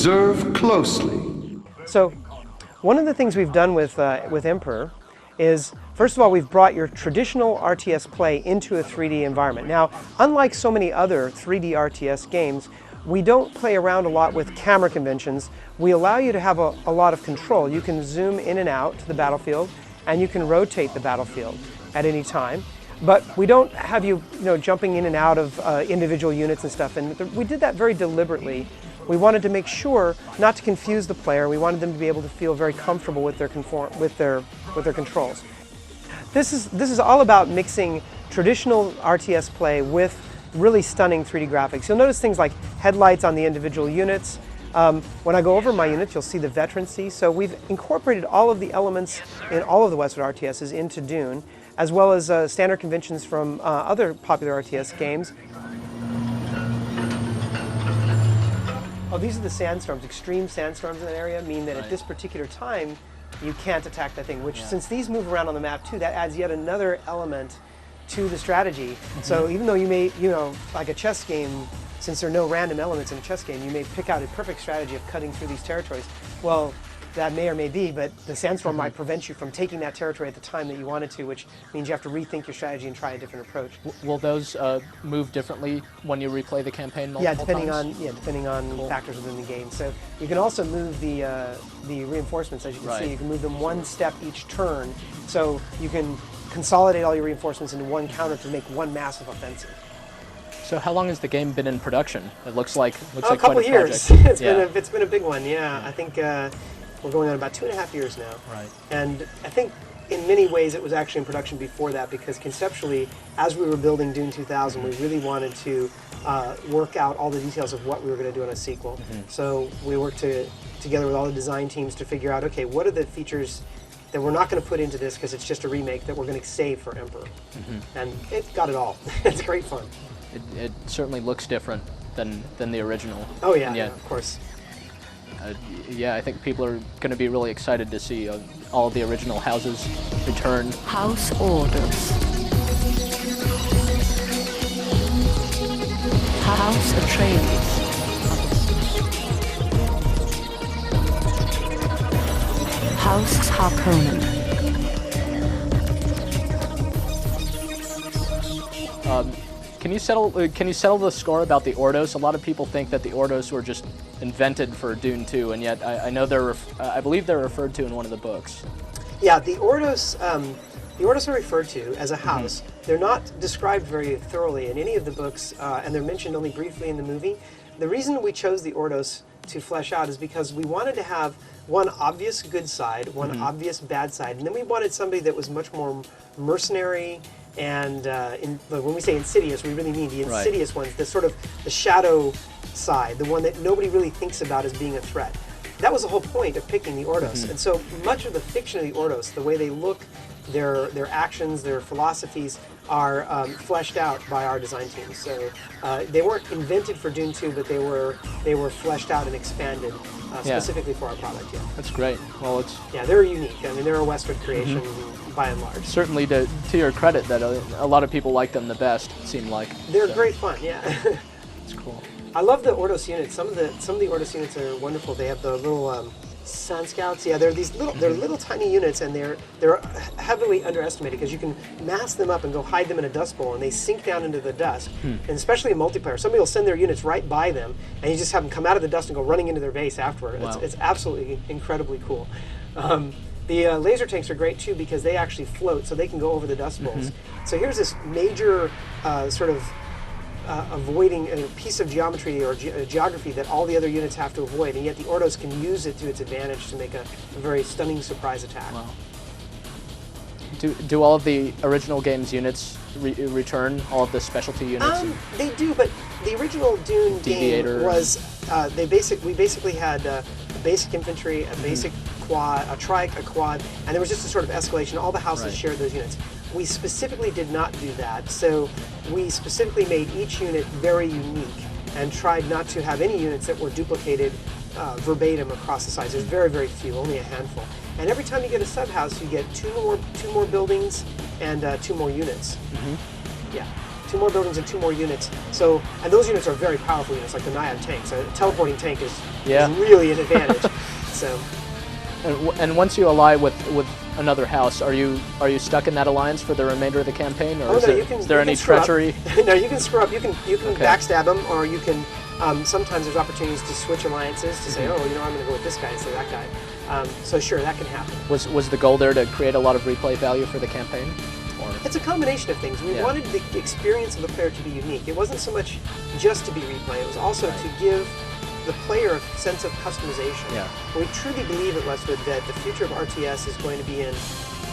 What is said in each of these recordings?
Observe closely. So, one of the things we've done with Emperor is, first of all, we've brought your traditional RTS play into a 3D environment. Now, unlike so many other 3D RTS games, we don't play around a lot with camera conventions. We allow you to have a lot of control. You can zoom in and out to the battlefield, and you can rotate the battlefield at any time. But we don't have you, jumping in and out of individual units and stuff. And we did that very deliberately. We wanted to make sure not to confuse the player. We wanted them to be able to feel very comfortable with their controls. This is all about mixing traditional RTS play with really stunning 3D graphics. You'll notice things like headlights on the individual units. When I go over my units, you'll see the veterancy. So we've incorporated all of the elements in all of the Westwood RTSs into Dune, as well as standard conventions from other popular RTS games. Oh, these are the sandstorms. Extreme sandstorms in that area mean that at this particular time, you can't attack that thing, which since these move around on the map too, that adds yet another element to the strategy. Mm-hmm. So even though you may, like a chess game, since there are no random elements in a chess game, you may pick out a perfect strategy of cutting through these territories. Well, that may or may be, but the sandstorm might prevent you from taking that territory at the time that you wanted to, which means you have to rethink your strategy and try a different approach. Will those move differently when you replay the campaign multiple times? Depending on factors within the game. So you can also move the reinforcements, as you can see. You can move them one step each turn, so you can consolidate all your reinforcements into one counter to make one massive offensive. So how long has the game been in production? It looks like a couple quite a years. project. It's been a big one. Yeah, I think we're going on about 2.5 years now. Right. And I think in many ways it was actually in production before that, because conceptually, as we were building Dune 2000, we really wanted to work out all the details of what we were going to do in a sequel. Mm-hmm. So we worked together with all the design teams to figure out, okay, what are the features that we're not going to put into this because it's just a remake that we're going to save for Emperor. Mm-hmm. And it got it all. It's great fun. It certainly looks different than the original. Oh yeah, of course. I think people are going to be really excited to see all of the original houses return. House orders. House Atreides. House Harkonnen. Can you settle the score about the Ordos? A lot of people think that the Ordos were just invented for Dune 2, and yet I know I believe they're referred to in one of the books. Yeah, the Ordos are referred to as a house. Mm-hmm. They're not described very thoroughly in any of the books, and they're mentioned only briefly in the movie. The reason we chose the Ordos to flesh out is because we wanted to have one obvious good side, one obvious bad side, and then we wanted somebody that was much more mercenary. And when we say insidious, we really mean the insidious ones, the sort of the shadow side, the one that nobody really thinks about as being a threat. That was the whole point of picking the Ordos. Mm-hmm. And so much of the fiction of the Ordos, the way they look, their actions, their philosophies, are fleshed out by our design team. So they weren't invented for Dune 2, but they were fleshed out and expanded specifically for our product. Yeah, that's great. Well, they're unique. I mean, they're a Westwood creation. Mm-hmm. By and large. Certainly to your credit that a lot of people like them the best, it seemed like. They're great fun, yeah. It's cool. I love the Ordos units. Some of the Ordos units are wonderful. They have the little Sun Scouts. Yeah, they're these little tiny units, and they're heavily underestimated because you can mass them up and go hide them in a dust bowl, and they sink down into the dust. And especially in multiplayer, somebody will send their units right by them, and you just have them come out of the dust and go running into their base afterward. Wow. It's absolutely incredibly cool. The laser tanks are great too because they actually float, so they can go over the dust bowls. Mm-hmm. So here's this major avoiding a piece of geometry or geography that all the other units have to avoid, and yet the Ordos can use it to its advantage to make a very stunning surprise attack. Wow. Do all of the original game's units return, all of the specialty units? They do, but the original Dune game was we basically had a basic infantry, a basic quad, a trike, a quad, and there was just a sort of escalation. All the houses shared those units. We specifically did not do that, so we specifically made each unit very unique and tried not to have any units that were duplicated verbatim across the sides. There's very, very few, only a handful. And every time you get a sub-house, you get two more buildings and 2 more units. Mm-hmm. Yeah. 2 more buildings and 2 more units. So, and those units are very powerful units, like the Naiad tanks. A teleporting tank is really an advantage. So. And once you ally with another house, are you stuck in that alliance for the remainder of the campaign, or is there any treachery? No, you can screw up. You can backstab them, or you can. Sometimes there's opportunities to switch alliances to say, oh, I'm going to go with this guy instead of that guy. So sure, that can happen. Was the goal there to create a lot of replay value for the campaign? Or? It's a combination of things. We wanted the experience of the player to be unique. It wasn't so much just to be replay. It was also to give the player a sense of customization. Yeah. We truly believe at Westwood that the future of RTS is going to be in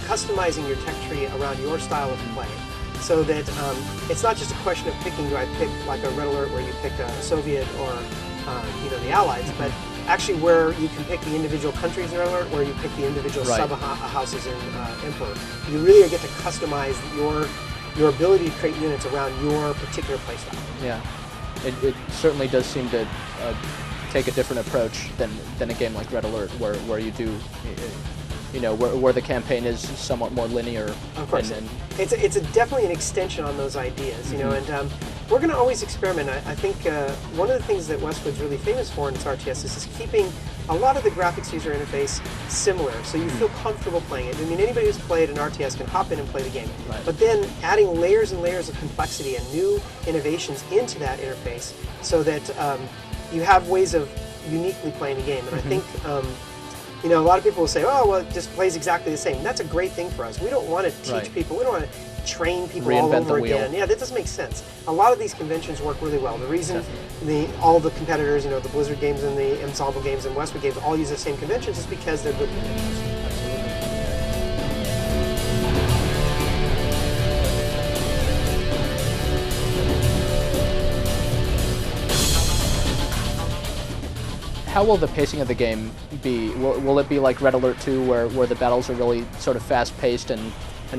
customizing your tech tree around your style of play. So that it's not just a question of picking, do I pick like a Red Alert where you pick a Soviet or the Allies, but actually where you can pick the individual countries in Red Alert, where you pick the individual sub-houses in Emperor. You really get to customize your ability to create units around your particular playstyle. Yeah. It certainly does seem to take a different approach than a game like Red Alert, where you do, where the campaign is somewhat more linear. Of course, it's definitely an extension on those ideas, and we're going to always experiment. I think one of the things that Westwood's really famous for in its RTS is keeping a lot of the graphics user interface similar, so you feel comfortable playing it. I mean, anybody who's played an RTS can hop in and play the game, but then adding layers and layers of complexity and new innovations into that interface so that you have ways of uniquely playing the game. And I think, a lot of people will say, oh, well, it just plays exactly the same. And that's a great thing for us. We don't want to teach people, we don't want to train people all over again. Yeah, that doesn't make sense. A lot of these conventions work really well. The reason all the competitors, the Blizzard games and the Ensemble games and Westwood games all use the same conventions is because they're good conventions. How will the pacing of the game be? Will it be like Red Alert 2, where the battles are really sort of fast-paced and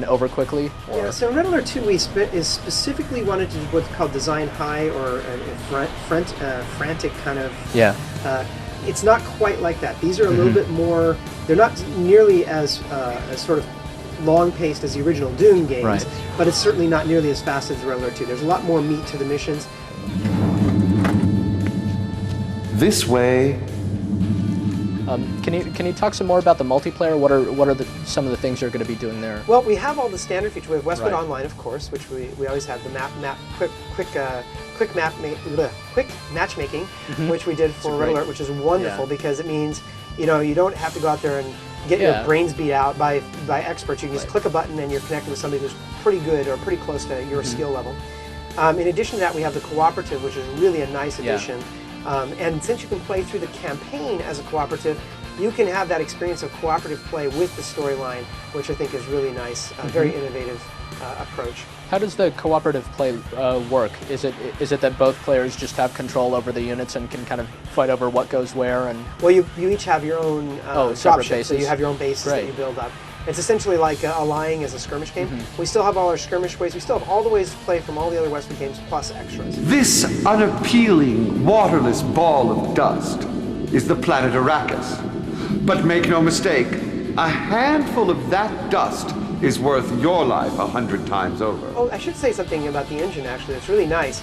over quickly? Or? Yeah, so in Red Alert 2 is specifically wanted to do what's called design high, or a frantic kind of... Yeah. It's not quite like that. These are a little bit more... They're not nearly as sort of long-paced as the original Dune games, but it's certainly not nearly as fast as Red Alert 2. There's a lot more meat to the missions. This way. Can you talk some more about the multiplayer? What are some of the things you're going to be doing there? Well, we have all the standard features. We have Westwood Online, of course, which we always have the quick matchmaking, which we did for Red Alert, which is wonderful because it means you don't have to go out there and get your brains beat out by experts. You can just click a button and you're connected with somebody who's pretty good or pretty close to your skill level. In addition to that, we have the cooperative, which is really a nice addition. And since you can play through the campaign as a cooperative, you can have that experience of cooperative play with the storyline, which I think is really nice, very innovative approach. How does the cooperative play work? Is it that both players just have control over the units and can kind of fight over what goes where? And well, you each have your own separate bases. So you have your own bases that you build up. It's essentially like allying as a skirmish game. We still have all our skirmish ways. We still have all the ways to play from all the other Westwood games, plus extras. This unappealing, waterless ball of dust is the planet Arrakis. But make no mistake, a handful of that dust is worth your life 100 times over. Oh, I should say something about the engine, actually, that's really nice.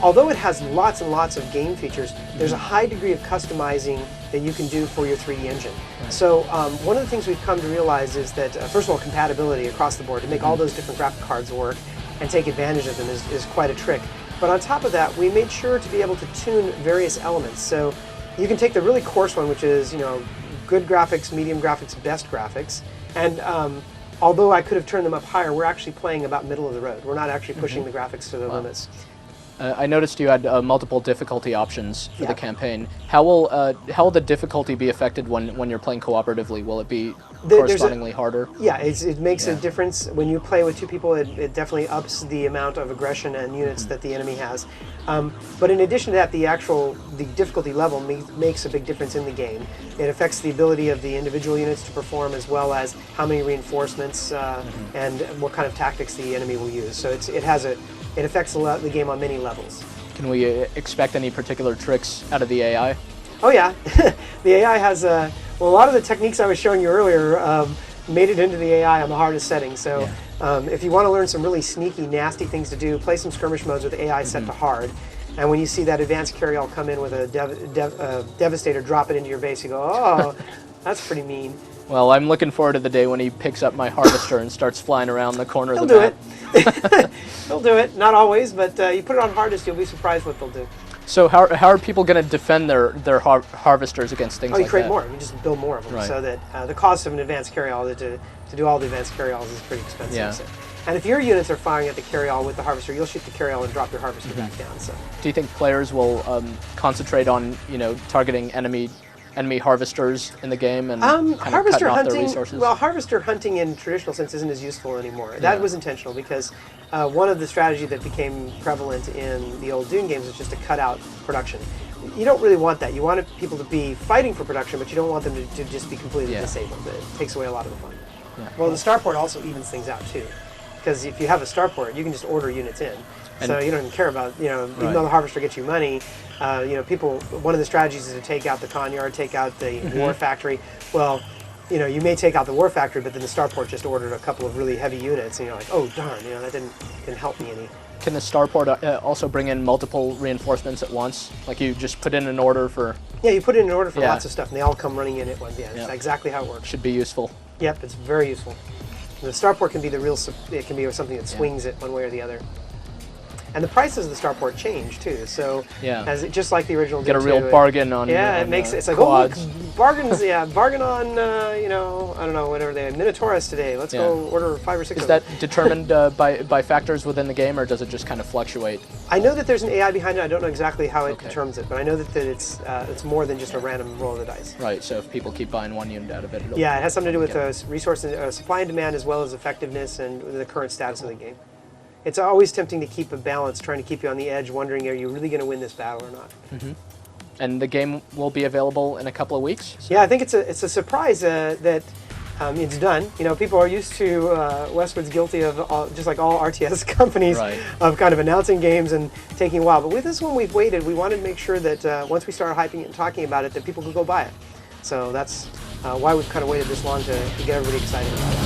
Although it has lots and lots of game features, there's a high degree of customizing that you can do for your 3D engine. So one of the things we've come to realize is that, first of all, compatibility across the board, to make all those different graphic cards work and take advantage of them is quite a trick. But on top of that, we made sure to be able to tune various elements. So you can take the really coarse one, which is good graphics, medium graphics, best graphics, and although I could have turned them up higher, we're actually playing about middle of the road. We're not actually pushing the graphics to the limits. I noticed you had multiple difficulty options for the campaign. How will the difficulty be affected when you're playing cooperatively? Will it be correspondingly harder? Yeah, it makes a difference. When you play with 2 people, it definitely ups the amount of aggression and units that the enemy has. But in addition to that, the difficulty level makes a big difference in the game. It affects the ability of the individual units to perform, as well as how many reinforcements and what kind of tactics the enemy will use. So it affects the game on many levels. Can we expect any particular tricks out of the AI? Oh yeah, the AI has a lot of the techniques I was showing you earlier. made it into the AI on the hardest setting. So if you want to learn some really sneaky, nasty things to do, play some skirmish modes with AI set to hard. And when you see that advanced carryall come in with a Devastator, drop it into your base, you go, oh, that's pretty mean. Well, I'm looking forward to the day when he picks up my harvester and starts flying around the corner of the They'll map. do it. They'll do it. Not always, but you put it on hardest, you'll be surprised what they'll do. So how are people going to defend their harvesters against things like that? You create more. You just build more of them. Right. So that the cost of an advanced carryall to do all the advanced carryalls is pretty expensive. Yeah. So. And if your units are firing at the carryall with the harvester, you'll shoot the carryall and drop your harvester back down. So. Do you think players will concentrate on targeting enemy harvesters in the game and kind of harvester cutting off their hunting? resources? Well, harvester hunting in traditional sense isn't as useful anymore. That was intentional because one of the strategy that became prevalent in the old Dune games was just to cut out production. You don't really want that. You want people to be fighting for production, but you don't want them to just be completely disabled. It takes away a lot of the fun. Yeah. Well, the starport also evens things out too, because if you have a starport, you can just order units in. So you don't even care about, even though the harvester gets you money, people, one of the strategies is to take out the Conyard, take out the war factory. Well, you may take out the war factory, but then the starport just ordered a couple of really heavy units, and you're like, oh darn, that didn't help me any. Can the starport also bring in multiple reinforcements at once? Like you just put in an order for... Yeah, you put in an order for lots of stuff, and they all come running in at once. Yeah, that's exactly how it works. Should be useful. Yep, it's very useful. The starport can be it can be something that swings it one way or the other. And the prices of the starport change too. So just like the original get a Dune 2, real bargain on it makes it's like quads. oh look, bargains bargain on I don't know, whatever they had Minotaurus today. Let's go order 5 or 6 Is of them. that determined by factors within the game, or does it just kind of fluctuate? I know that there's an AI behind it. I don't know exactly how it determines it, but I know that it's more than just a random roll of the dice. Right. So if people keep buying one unit out of it, it has something to do with resource and supply and demand, as well as effectiveness and the current status of the game. It's always tempting to keep a balance, trying to keep you on the edge, wondering, are you really going to win this battle or not? Mm-hmm. And the game will be available in a couple of weeks? So. Yeah, I think it's a surprise that it's done. People are used to, Westwood's guilty of, just like all RTS companies, of kind of announcing games and taking a while. But with this one, we've waited. We wanted to make sure that once we started hyping it and talking about it, that people could go buy it. So that's why we've kind of waited this long to get everybody excited about it.